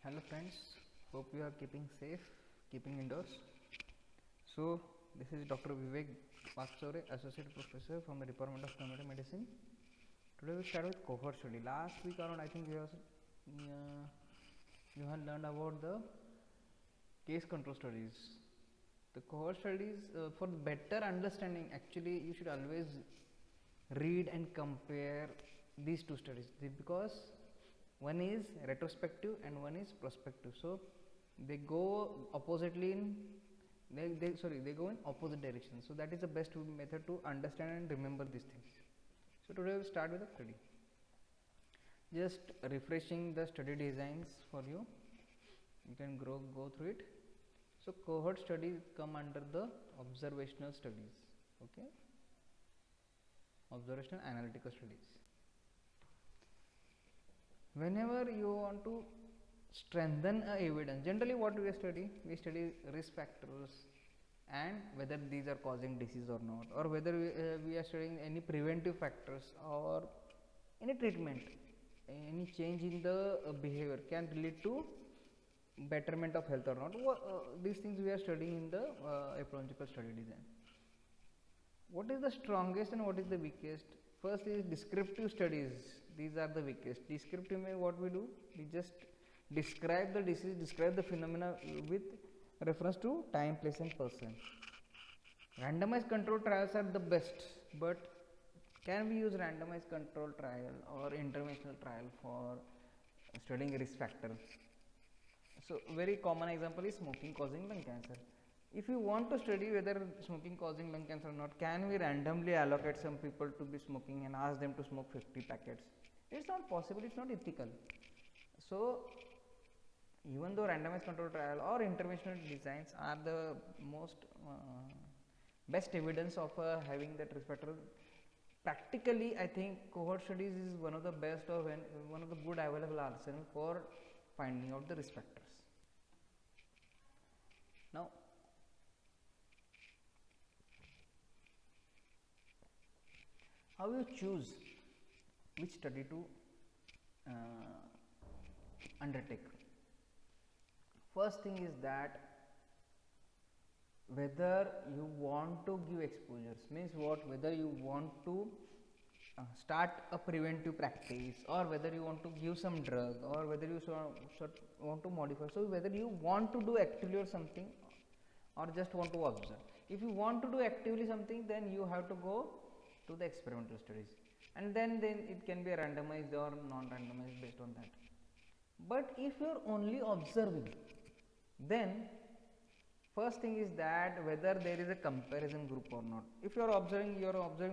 Hello friends, hope you are keeping safe, keeping indoors. So this is Dr. Vivek Paksore, Associate Professor from the Department of Family Medicine. Today we start with cohort study. Last week around I think you have learned about the case control studies. The cohort studies, for better understanding, actually you should always read and compare these two studies because one is retrospective and one is prospective. So they go oppositely in they go in opposite directions. So that is the best method to understand and remember these things. So today we start with a study. Just refreshing the study designs for you. You can go through it. So cohort studies come under the observational studies. Okay, observational analytical studies. Whenever you want to strengthen a evidence, generally what we study risk factors and whether these are causing disease or not, or whether we are studying any preventive factors or any treatment, any change in the behavior can lead to betterment of health or not. These things we are studying in the epidemiological study design. What is the strongest and what is the weakest? First is descriptive studies. These are the weakest. Descriptive means what we do? We just describe the disease, describe the phenomena with reference to time, place and person. Randomized control trials are the best, but can we use randomized control trial or interventional trial for studying risk factors? So very common example is smoking causing lung cancer. If you want to study whether smoking causing lung cancer or not, can we randomly allocate some people to be smoking and ask them to smoke 50 packets? It's not possible, it's not ethical. So even though randomized control trial or interventional designs are the most best evidence of having that risk factor, practically I think cohort studies is one of the best or one of the good available arsenal for finding out the risk factors. Now how you choose which study to undertake? First thing is that whether you want to give exposures, means what, whether you want to start a preventive practice or whether you want to give some drug or whether you want to modify. So whether you want to do actively or something or just want to observe. If you want to do actively something, then you have to go to the experimental studies, and then it can be randomized or non-randomized based on that. But if you are only observing, then first thing is that whether there is a comparison group or not. If you are observing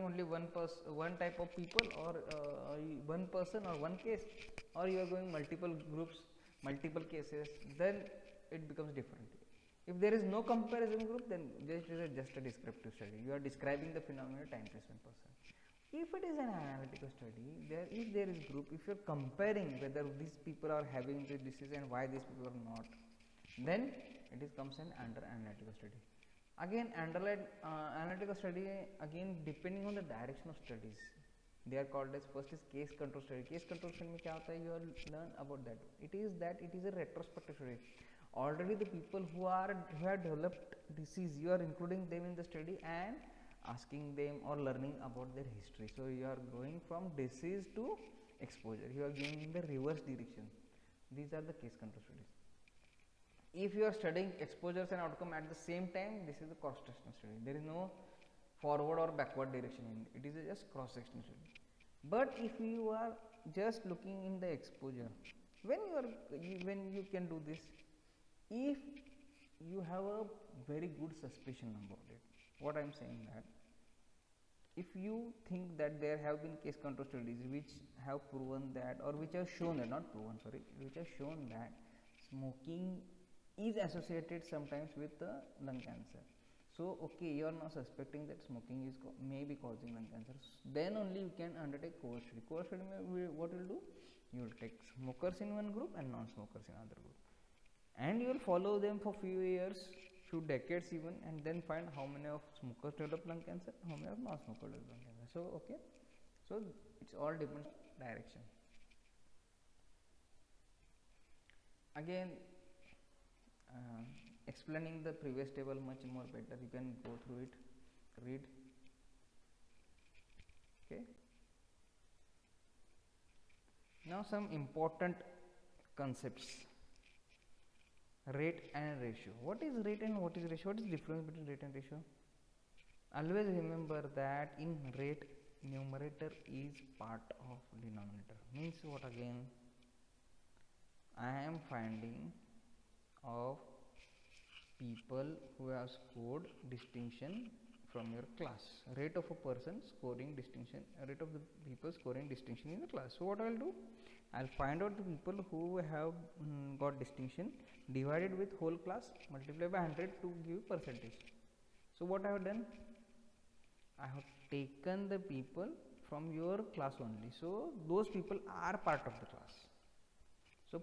only one type of people or one person or one case, or you are going multiple groups, multiple cases, then it becomes different. If there is no comparison group, then this is just a descriptive study. You are describing the phenomena time, place and person. If it is an analytical study, if there is group, if you are comparing whether these people are having the disease and why these people are not, then it comes in under analytical study. Again, analytical study, again depending on the direction of studies, they are called as, first is case control study. Case control study में क्या होता है? You will learn about that. It is a retrospective study. Already the people who have developed disease, you are including them in the study and asking them or learning about their history. So you are going from disease to exposure. You are going in the reverse direction. These are the case control studies. If you are studying exposures and outcome at the same time, this is the cross-sectional study. There is no forward or backward direction in it. It is just cross-sectional study. But if you are just looking in the exposure, when you can do this, if you have a very good suspicion about it. What I am saying that if you think that there have been case control studies which have proven that, or which have shown that, not proven, sorry, which have shown that smoking is associated sometimes with lung cancer. So okay, you are now suspecting that smoking is may be causing lung cancer, then only you can undertake cohort study. Cohort study what you will do? You will take smokers in one group and non-smokers in another group, and you will follow them for few years, few decades even, and then find how many of smokers develop lung cancer, how many of non-smokers develop lung cancer. So okay, so it's all depends on direction. again, explaining the previous table much more better, you can go through it, read. Okay, now some important concepts: rate and ratio. What is rate and what is ratio? What is the difference between rate and ratio? Always remember that in rate, numerator is part of denominator. Means what? Again, I am finding of people who have scored distinction from your class. Rate of a person scoring distinction, rate of the people scoring distinction in the class. So what I will do, I will find out the people who have got distinction, divided with whole class, multiply by 100 to give percentage. So what I have done, I have taken the people from your class only. So those people are part of the class. So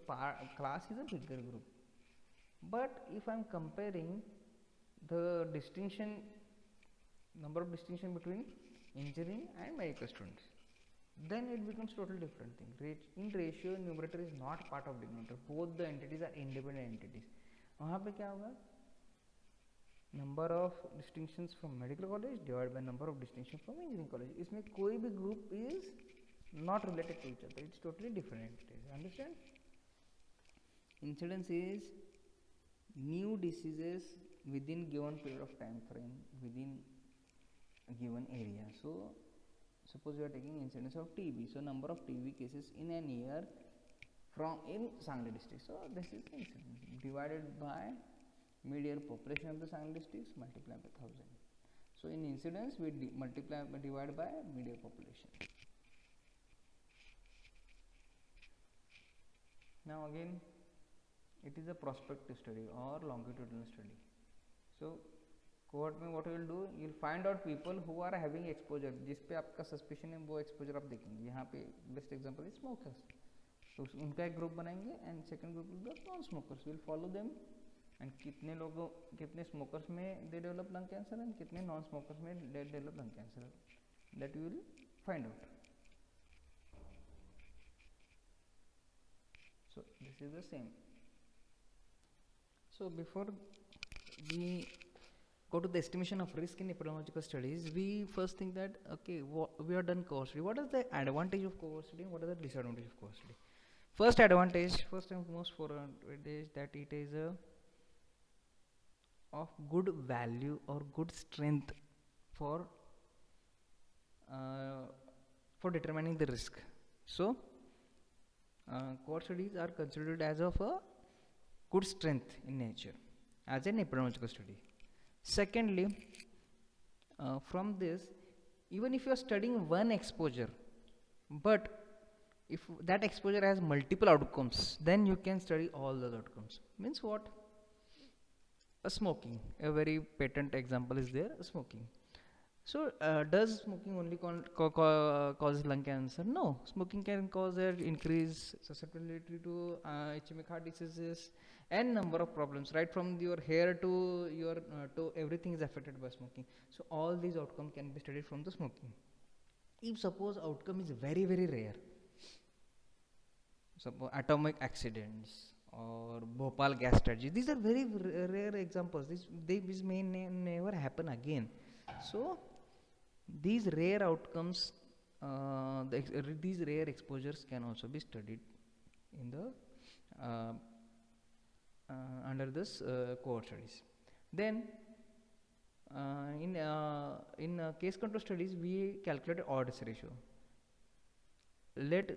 class is a bigger group. But if I am comparing the distinction, number of distinction between engineering and medical students, then it becomes totally different thing. In ratio, numerator is not part of denominator. Both the entities are independent entities. वहाँ पे क्या होगा? Number of distinctions from medical college divided by number of distinctions from engineering college. इसमें कोई भी group is not related to each other. It's totally different entities. Understand? Incidence is new diseases within given period of time frame within a given area. So suppose you are taking incidence of TB. So number of TB cases in an year from in Sangli district. So this is incidence divided by mid-year population of the Sangli districts multiplied by 1000. So in incidence we divide by mid-year population. Now again, it is a prospective study or longitudinal study. So cohort में what you will do, you will find out people who are having exposure, जिस पे आपका suspicion है वो exposure आप देखेंगे. यहाँ पे best example is smokers. तो उनका एक group बनाएंगे and second group will be non smokers. We will follow them and कितने लोगों, कितने smokers में they develop lung cancer and कितने non smokers में they develop lung cancer, that you will find out. So this is the same. So before we go to the estimation of risk in epidemiological studies, we first think that okay, we are done cohort study. What is the advantage of cohort study and what is the disadvantage of cohort study? First advantage, first and most advantage, that it is of good value or good strength for determining the risk. So cohort studies are considered as of a good strength in nature as an epidemiological study. Secondly, from this, even if you are studying one exposure, but if that exposure has multiple outcomes, then you can study all the outcomes. Means what? Smoking, a very patent example is there, smoking. So does smoking only cause lung cancer? No, smoking can cause increase susceptibility to ischemic heart diseases and number of problems, right from your hair to your to everything is affected by smoking. So all these outcomes can be studied from the smoking. If suppose outcome is very rare, suppose atomic accidents or Bhopal gas tragedy, these are very rare examples. This may never happen again. So these rare outcomes, these rare exposures can also be studied in the under this cohort studies. Then in case control studies, we calculate odds ratio. Let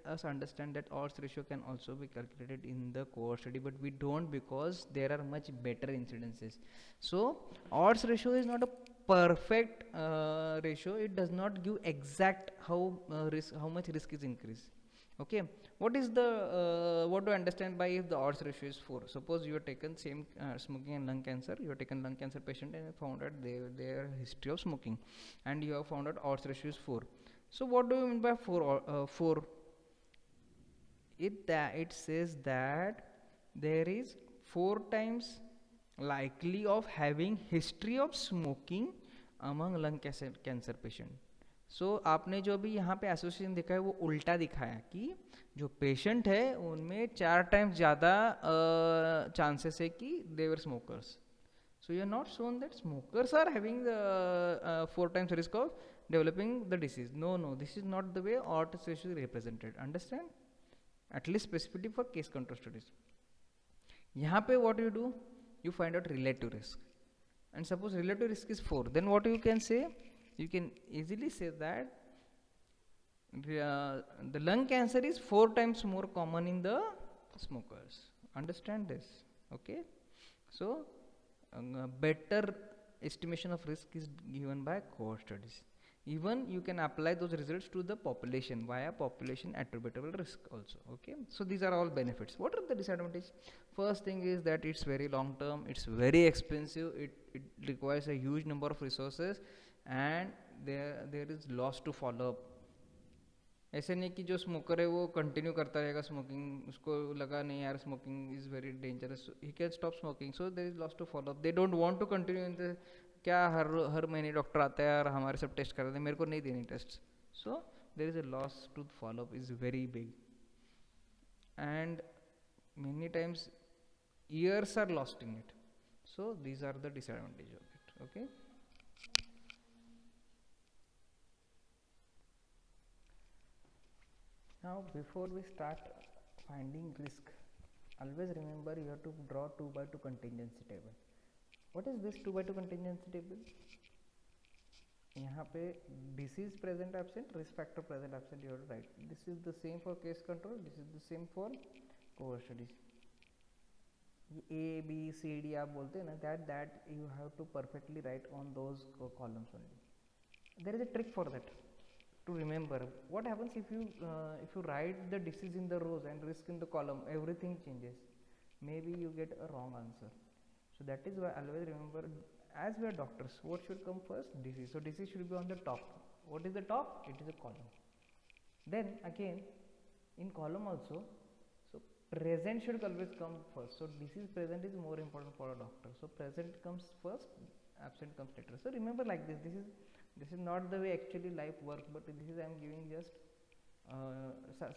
us understand that odds ratio can also be calculated in the cohort study, but we don't because there are much better incidences. So odds ratio is not a perfect ratio. It does not give exact how much risk is increased. Okay, what is the what do I understand by if the odds ratio is 4? Suppose you have taken same smoking and lung cancer. You have taken lung cancer patient and found out their history of smoking, and you have found out odds ratio is 4. So what do you mean by 4? It says that there is 4 times likely of having history of smoking among lung cancer patient. आपने जो अभी यहाँ पे association दिखा है वो उल्टा दिखाया कि जो पेशेंट है उनमें 4 टाइम्स ज़्यादा चांसेस है कि दे वर smokers. So you are not shown that smokers are having the 4 times risk of developing the disease. No, no, this is not the way odds ratio is represented. Understand? At least specifically for case control studies. यहाँ पे what you do? You find out relative risk. And suppose relative risk is 4, then what you can say? You can easily say that the lung cancer is 4 times more common in the smokers. Understand this? Okay. So better estimation of risk is given by cohort studies. Even you can apply those results to the population via population attributable risk also. Okay, so these are all benefits. What are the disadvantages? First thing is that it's very long term, it's very expensive, it requires a huge number of resources, and there is loss to follow up. ऐसे नहीं कि जो smoker है वो continue करता रहेगा smoking, उसको लगा नहीं यार smoking is very dangerous, he can stop smoking. So there is loss to follow up. They don't want to continue in the, क्या हर महीने डॉक्टर आता है और हमारे सब टेस्ट कराते हैं, मेरे को नहीं देनी test. So there is a loss to follow up is very big, and many times years are lost in it. So these are the disadvantages of it. Okay. Now before we start finding risk, always remember you have to draw 2 by 2 contingency table. What is this 2 by 2 contingency table? यहाँ पे disease present absent, risk factor present absent you have to write. This is the same for case control, this is the same for cohort studies. A, B, C, D आप बोलते हैं ना, that you have to perfectly write on those columns only. There is a trick for that to remember. What happens if you write the disease in the rows and risk in the column, everything changes. Maybe you get a wrong answer. So that is why always remember, as we are doctors, what should come first? Disease. So disease should be on the top. What is the top? It is a column. Then again in column also, so present should always come first. So disease present is more important for a doctor. So present comes first, absent comes later. So remember like this. This is not the way actually life works, but this is I am giving just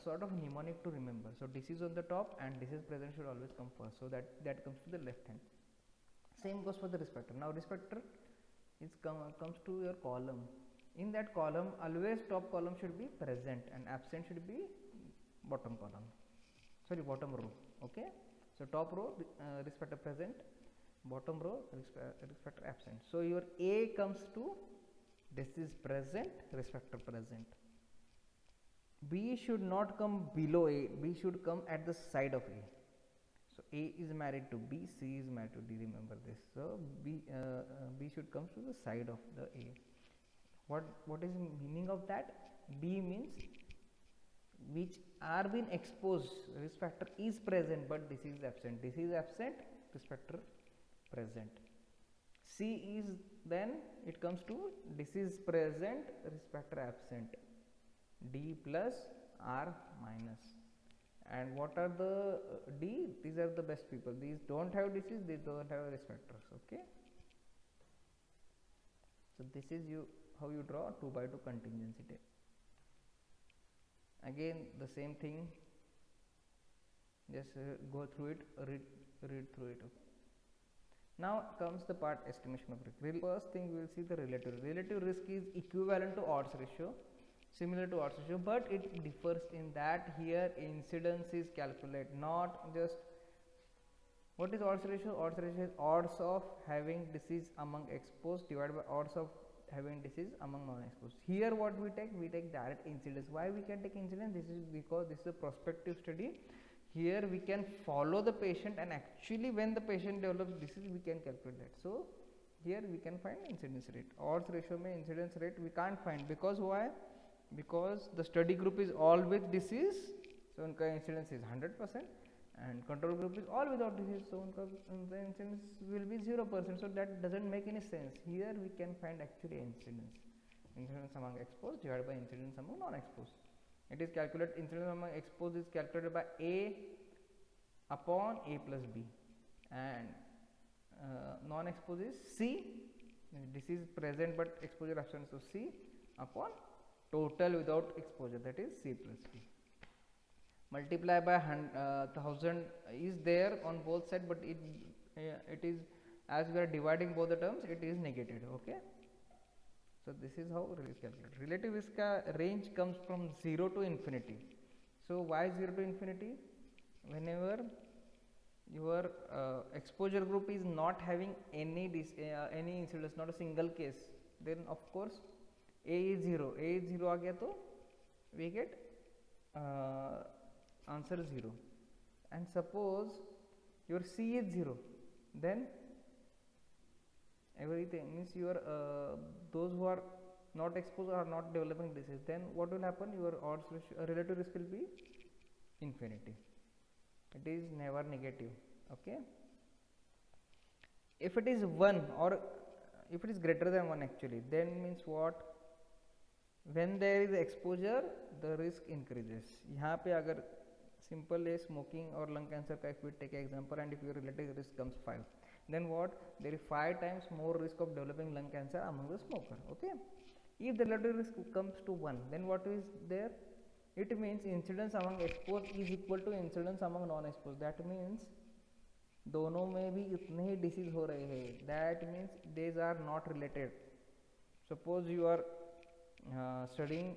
sort of mnemonic to remember. So disease on the top and disease present should always come first. So that comes to the left hand. Same goes for the risk factor. Now risk factor is comes to your column. In that column, always top column should be present and absent should be bottom column. Sorry, bottom row. Okay. So top row risk factor present, bottom row risk factor absent. So your A comes to disease present, risk factor present. B should not come below A. B should come at the side of A. So A is married to B, C is married to D. Remember this. So B should come to the side of the A. What is the meaning of that? B means which are being exposed, risk factor is present but disease is absent. Disease absent, risk factor present. C is, then it comes to disease present, risk factor absent. D plus, R minus. And what are the D? These are the best people. These don't have disease, they don't have risk factors. Okay. So this is how you draw 2 by 2 contingency table. Again the same thing, just go through it, read through it. Okay. Now comes the part estimation of risk. First thing we will see the relative. Relative risk is equivalent to odds ratio, similar to odds ratio, but it differs in that here incidence is calculated, not just what is odds ratio. Odds ratio is odds of having disease among exposed divided by odds of having disease among non-exposed. Here what we take direct incidence. Why we can take incidence? This is because this is a prospective study. Here we can follow the patient, and actually when the patient develops disease we can calculate that. So here we can find incidence rate. Odds ratio mein incidence rate we can't find, because why? Because the study group is all with disease, so unka incidence is 100%, and control group is all without disease, so the incidence will be 0%. So that doesn't make any sense. Here we can find actually incidence among exposed divided by incidence among non-exposed. It is calculated, incidence among exposed is calculated by A upon A plus B, and non-exposed is C, disease present but exposure absent, so C upon total without exposure, that is C plus P. Multiply by 1000 is there on both sides, but it is, as we are dividing both the terms, it is negated. Okay, so this is how risk calculated. Relative risk ka range comes from 0 to infinity. So why 0 to infinity? Whenever your exposure group is not having any incidence, not a single case, then of course A is 0. A is 0 आ गया तो we get answer 0. And suppose your C is 0, then everything means your those who are not exposed are not developing disease, then what will happen? Your odds ratio, relative risk will be infinity. It is never negative. Okay, if it is 1 or if it is greater than 1 actually, then means what? When there is exposure, the risk increases. यहाँ पे अगर simple है smoking or lung cancer का, if we take example, and if your relative risk comes 5, then what? There is 5 times more risk of developing lung cancer among the smoker. Okay, if the relative risk comes to 1, then what is there? It means incidence among exposed is equal to incidence among non-exposed. That means दोनों में भी उतने ही disease हो रहे हैं. That means these are not related. Suppose you are studying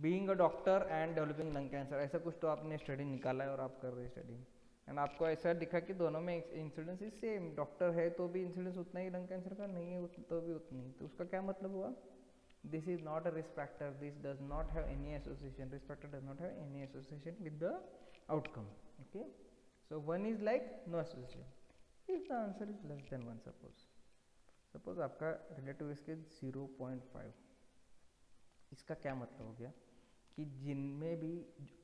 being a doctor and developing lung cancer, ऐसा कुछ तो आपने स्टडी निकाला है और आप कर रहे हैं स्टडी, एंड आपको ऐसा दिखा कि दोनों में इंसिडेंस इज सेम. डॉक्टर है तो भी इंसिडेंस उतना ही लंग कैंसर का, नहीं है तो भी उतनी. तो उसका क्या मतलब हुआ? This is not a risk factor. This does not have any association. Risk factor does not have any association with the outcome. Okay, so 1 is like no association. If the answer is less than 1, suppose आपका relative risk is 0.5, इसका क्या मतलब हो गया कि जिनमें भी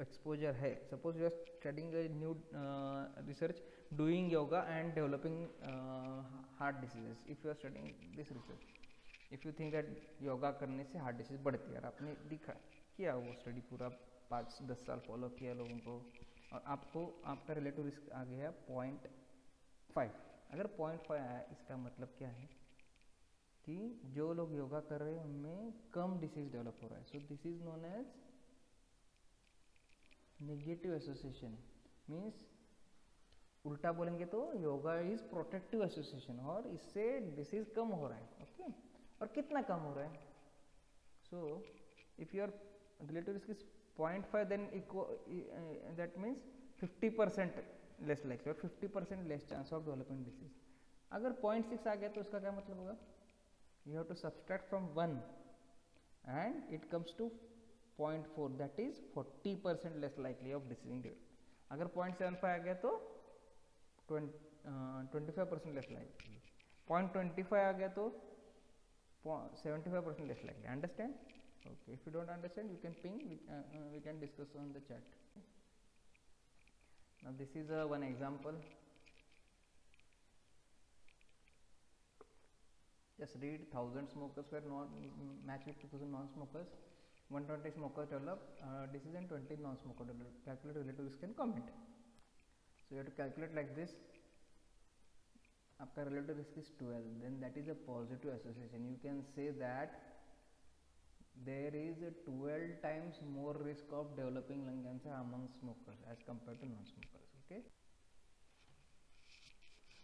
exposure है, suppose you are studying a new research doing yoga and developing heart diseases. If you are studying this research, if you think that yoga करने से हार्ट डिसीज बढ़ती है, और आपने दिखा किया वो स्टडी पूरा 5-10 साल फॉलो किया लोगों को, और आपको आपका रिलेटिव रिस्क आ गया 0.5. अगर 0.5 आया, इसका मतलब क्या है कि जो लोग योगा कर रहे हैं उनमें कम डिसीज डेवलप हो रहा है. So this is known as negative association. Means उल्टा बोलेंगे तो योगा इज प्रोटेक्टिव एसोसिएशन, और इससे डिसीज कम हो रहा है. ओके, और कितना कम हो रहा है? So if your relative risk is 0.5, then that means 50% less like और 50% less chance of developing disease. अगर 0.6 आ गया तो उसका क्या मतलब होगा? You have to subtract from 1 and it comes to 0.4, that is 40% less likely of disease. अगर 0.75 आ गया तो 25% less likely. 0.25 आ गया तो 75% less likely. Understand? Okay, if you don't understand, you can ping, we can discuss on the chat. Now this is one example. Just read 1000 smokers were not matched with 2000 non-smokers. 120 smokers develop disease and 20 non-smokers develop. Calculate relative risk and comment. So you have to calculate like this. आपका relative risk is 12. Then that is a positive association. You can say that there is a 12 times more risk of developing lung cancer among smokers as compared to non-smokers. Okay.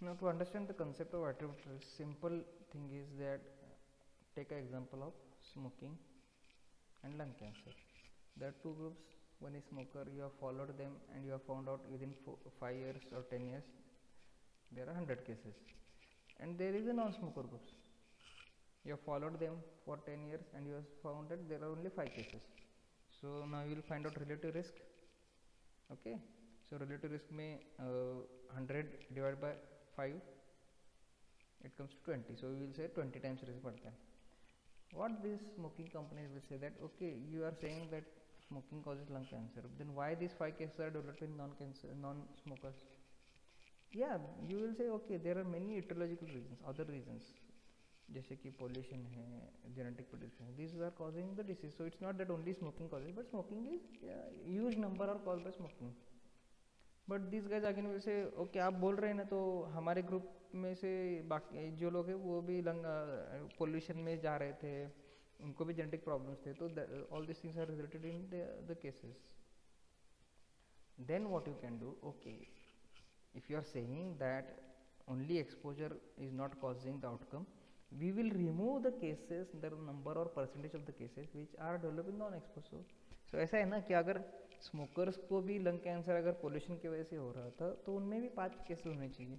Now to understand the concept of attribute risk, simple thing is that take an example of smoking and lung cancer. There are two groups. One is smoker, you have followed them and you have found out within 5 years or 10 years there are 100 cases. And there is a non-smoker group. You have followed them for 10 years and you have found that there are only 5 cases. So now you will find out relative risk. Okay, so relative risk may 100 divided by 5, it comes to 20. So we will say 20 times risk बढ़ता है. What these smoking companies will say that okay, you are saying that smoking causes lung cancer, then why these 5 cases are developed in non-smokers? Yeah, you will say okay, there are many etiological reasons, other reasons, जैसे कि pollution है, genetic predisposition, these are causing the disease. So it's not that only smoking causes, but smoking is huge number are caused by smoking. But this guys again will say okay, आप बोल रहे हैं ना, तो हमारे group में से बाकी जो लोग हैं वो भी लंग पोल्यूशन में जा रहे थे, उनको भी जेनेटिक प्रॉब्लम्स थे, तो all this things are resulted in the cases. Then what you can do, okay, if you are saying that only exposure is not causing the outcome, we will remove the cases, the number or percentage of the cases which are developing non exposure. So ऐसा है ना कि अगर smokers को भी lung cancer अगर pollution की वजह से हो रहा था तो उनमें भी 5 केसेस होने चाहिए,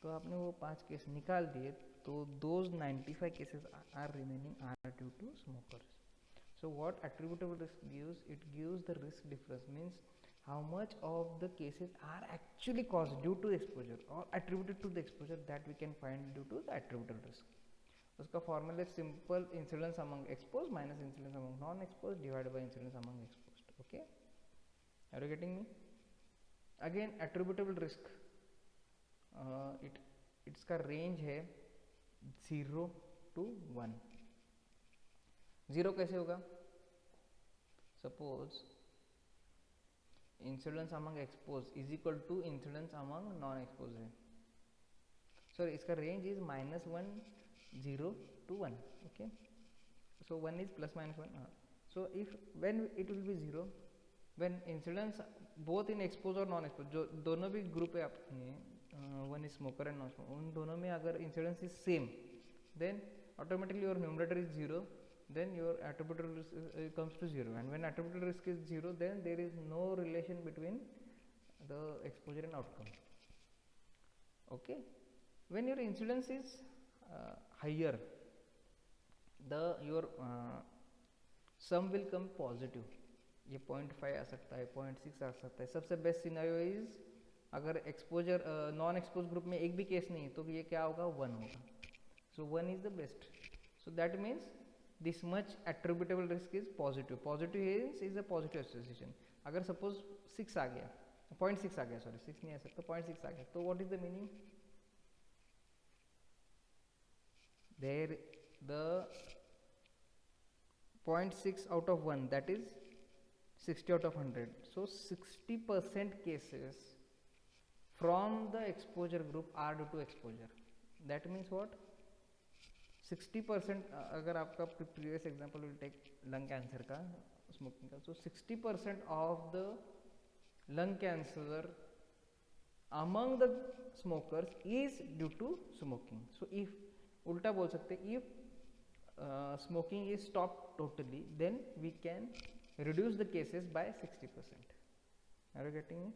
तो आपने वो 5 केस निकाल दिए, तो those 95 cases are remaining are due to smokers. So what attributable risk gives, it gives the risk difference, means how much of the cases are actually caused due to exposure or attributed to the exposure, that we can find due to the attributable risk. उसका formula is simple, incidence among exposed minus incidence among non exposed divided by incidence among exposed. Okay, are you getting me? Again attributable risk, इसका range है 0 to 1. 0 कैसे होगा? Suppose incidence among expose is equal to incidence among non expose है, sorry इसका range is -1 0 to 1. Okay, so 1 is plus minus 1. So if when it will be 0 when incidence both in expose और non expose, जो दोनों भी group है अपने, one is smoker and non smoker, उन दोनों में अगर incidence is same, then automatically your numerator is 0, then your attributable risk comes to 0, and when attributable risk is 0, then there is no relation between the exposure and outcome. Okay, when your incidence is higher, the your sum will come positive. ये 0.5 आ सकता है, 0.6 आ सकता है. सबसे best scenario is अगर exposure non expose group में एक भी केस नहीं तो ये क्या होगा, 1 होगा. सो 1 is the best. So that means this much attributable risk is positive. Positive is a positive association. अगर suppose 6 आ गया, 0.6 आ गया, sorry 6 नहीं आ सकता, 0.6 आ गया, तो what is the meaning? There the 0.6 out of 1, that is 60 out of 100. So 60% cases from the exposure group are due to exposure. That means what? 60%, अगर आपका previous example will take lung cancer का, smoking का, so 60% of the lung cancer among the smokers is due to smoking. So if उल्टा बोल सकते, if smoking is stop totally, then we can reduce the cases by 60%. Are you getting me?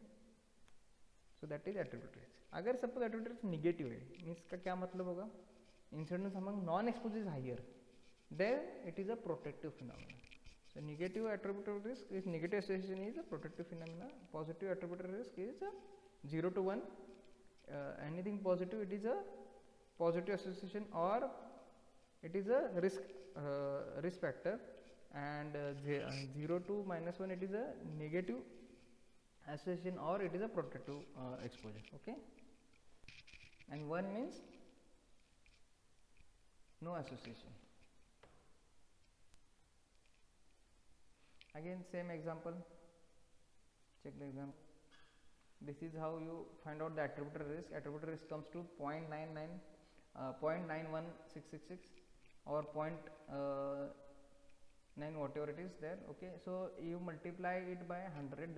So that is attributable risk. अगर suppose attributable risk negative है, means का क्या मतलब होगा? Incidence among non-exposed is higher, then it is a protective phenomena. So negative attributable risk is negative association is a protective phenomena. Positive attributable risk is a 0 to 1. Anything positive, it is a positive association, or it is a risk factor, and 0 to -1 it is a negative association, or it is a protective exposure. Okay, and 1 means no association. Again same example, check the example. This is how you find out the attributable risk. Attributable risk comes to 0.99 0.91666 or 0.9 whatever it is there. Okay, so you multiply it by 100,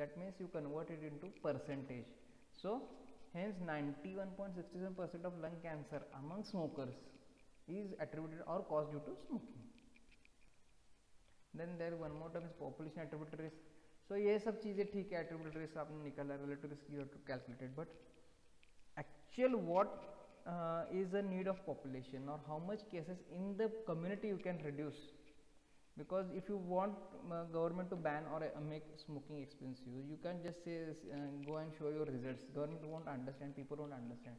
that means you convert it into percentage. So hence 91.67% of lung cancer among smokers is attributed or caused due to smoking. Then there one more term is population attributable risk. So ये सब चीजें ठीक है, attributable risk आपने निकाला, relative risk you have to calculate it, but actual what is the need of population, or how much cases in the community you can reduce? Because if you want government to ban or make smoking expensive, you can't just say go and show your results. Government won't understand, people won't understand.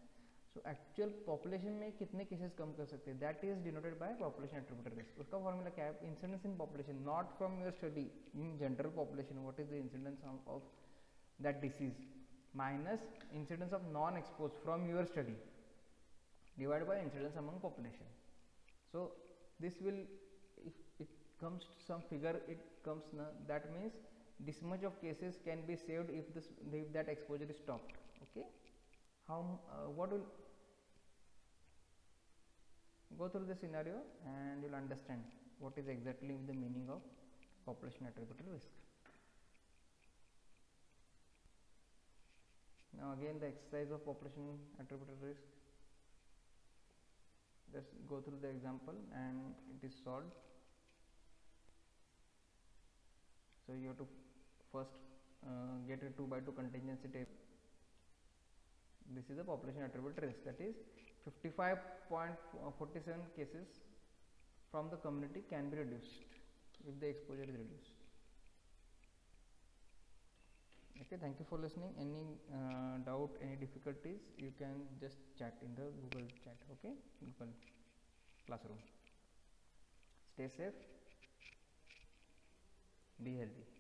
So actual population में कितने cases कम कर सकते हैं, that is denoted by population attributable risk. उसका formula क्या है? Incidence in population, not from your study, in general population, what is the incidence of that disease, minus incidence of non-exposed from your study, divided by incidence among population. So this will, if it comes to some figure, it comes that means this much of cases can be saved if that exposure is stopped. Okay, how what will go through the scenario and you'll understand. what is exactly the meaning of population attributed risk. Now again the exercise of population attributed risk, just go through the example and it is solved. So you have to first get a 2 by 2 contingency table. This is the population attributed risk, that is 55.47 cases from the community can be reduced if the exposure is reduced. Okay, thank you for listening. Any doubt, any difficulties, you can just chat in the Google chat. Okay, Google Classroom. Stay safe, be healthy.